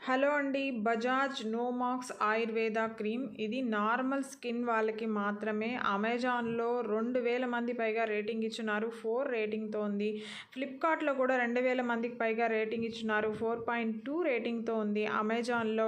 Hello అండి. Bajaj నోమాక్స్ Ayurveda cream. ఇది normal skin వాళ్ళకి మాత్రమే. అమెజాన్లో 2000 మంది పైగా రేటింగ్ ఇచ్చున్నారు. 4 రేటింగ్తో ఉంది. ఫ్లిప్కార్ట్లో కూడా 2000 మందికి పైగా రేటింగ్ ఇచ్చున్నారు. 4.2 రేటింగ్తో ఉంది. అమెజాన్లో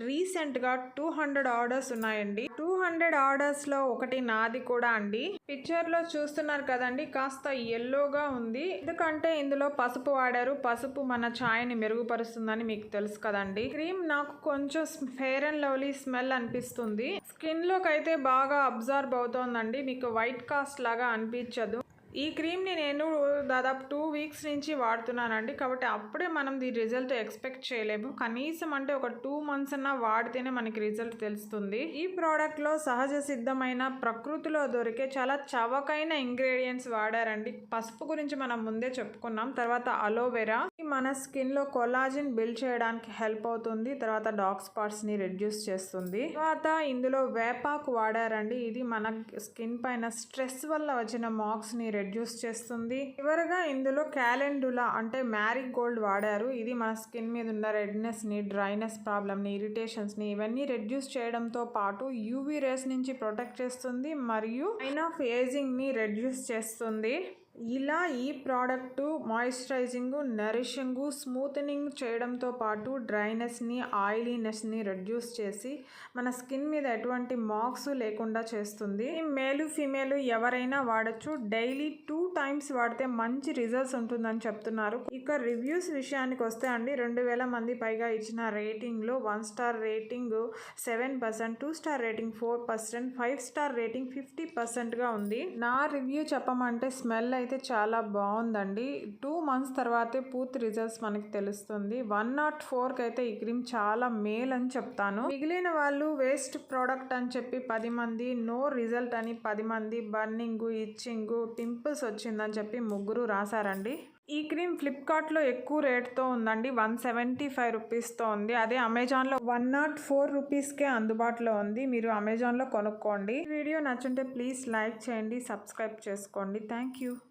రీసెంట్గా 200 ఆర్డర్స్ ఉన్నాయండి. 200 ఆర్డర్స్లో ఒకటి నాది కూడా అండి. పిక్చర్లో చూస్తున్నారు కదండి, కాస్త ఎల్లోగా ఉంది. ఎందుకంటే ఇందులో పసుపు వాడారు. పసుపు మన ఛాయ్ని మెరుగుపరుస్తుందని మీకు తెలుసు కదండి. క్రీమ్ నాకు కొంచెం ఫెయిర్ అండ్ లవ్లీ స్మెల్ అనిపిస్తుంది. స్కిన్ లోకి అయితే బాగా అబ్జర్వ్ అవుతోందండి. మీకు వైట్ కాస్ట్ లాగా అనిపించదు. ఈ క్రీమ్ని నేను దాదాపు 2 వీక్స్ నుంచి వాడుతున్నానండి. కాబట్టి అప్పుడే మనం ఈ రిజల్ట్ ఎక్స్పెక్ట్ చేయలేము. కనీసం అంటే ఒక 2 మంత్స్ అన్నా వాడితేనే మనకి రిజల్ట్ తెలుస్తుంది. ఈ ప్రోడక్ట్లో సహజ సిద్ధమైన ప్రకృతిలో దొరికే చాలా చవకైన ఇంగ్రీడియంట్స్ వాడారండి. పసుపు గురించి మనం ముందే చెప్పుకున్నాం. తర్వాత అలోవెరా మన స్కిన్లో కొలాజిన్ బిల్డ్ చేయడానికి హెల్ప్ అవుతుంది. తర్వాత డార్క్ స్పాట్స్ని రెడ్యూస్ చేస్తుంది. తర్వాత ఇందులో వేపాకు వాడారండి. ఇది మన స్కిన్ పైన స్ట్రెస్ వల్ల వచ్చిన మార్క్స్ని రెడ్యూస్ చేస్తుంది. చివరగా ఇందులో క్యాలెండులా అంటే మ్యారీగోల్డ్ వాడారు. ఇది మన స్కిన్ మీద ఉన్న రెడ్నెస్ని, డ్రైనెస్ ప్రాబ్లమ్ని, ఇరిటేషన్స్ని ఇవన్నీ రెడ్యూస్ చేయడంతో పాటు యూవీ రేస్ నుంచి ప్రొటెక్ట్ చేస్తుంది మరియు సైన్ ఆఫ్ ఏజింగ్ని రెడ్యూస్ చేస్తుంది. ఇలా ఈ ప్రోడక్ట్ మాయిశ్చరైజింగ్, నరిషింగ్, స్మూతనింగ్ చేయడంతో పాటు డ్రైనెస్ని, ఆయిలీనెస్ని రెడ్యూస్ చేసి మన స్కిన్ మీద ఎటువంటి మార్క్స్ లేకుండా చేస్తుంది. మేలు ఫీమేల్ ఎవరైనా వాడచ్చు. డైలీ 2 times వాడితే మంచి రిజల్ట్స్ ఉంటుందని చెప్తున్నారు. ఇక రివ్యూస్ విషయానికి వస్తే అండి, 2000 మంది పైగా ఇచ్చిన రేటింగ్లో 1 star rating 7%, 2 star rating 4%, 5 star rating 50%గా ఉంది. నా రివ్యూ చెప్పమంటే స్మెల్ అయితే చాలా బాగుందండి. 2 months తర్వాతే పూర్తి రిజల్ట్స్ మనకి తెలుస్తుంది. 104కి అయితే ఈ క్రీమ్ చాలా మేల్ అని చెప్తాను. మిగిలిన వాళ్ళు వేస్ట్ ప్రోడక్ట్ అని చెప్పి 10 మంది, నో రిజల్ట్ అని 10 మంది, బర్నింగ్, ఇచ్చింగ్, పింపుల్స్ వచ్చిందని చెప్పి 3 రాశారండి. ఈ క్రీమ్ ఫ్లిప్కార్ట్లో ఎక్కువ రేట్తో ఉందండి. 175 రూపీస్తో ఉంది. అదే అమెజాన్లో 104 రూపీస్కే అందుబాటులో ఉంది. మీరు అమెజాన్లో కొనుక్కోండి. వీడియో నచ్చుంటే ప్లీజ్ లైక్ చేయండి, సబ్స్క్రైబ్ చేసుకోండి. Thank you.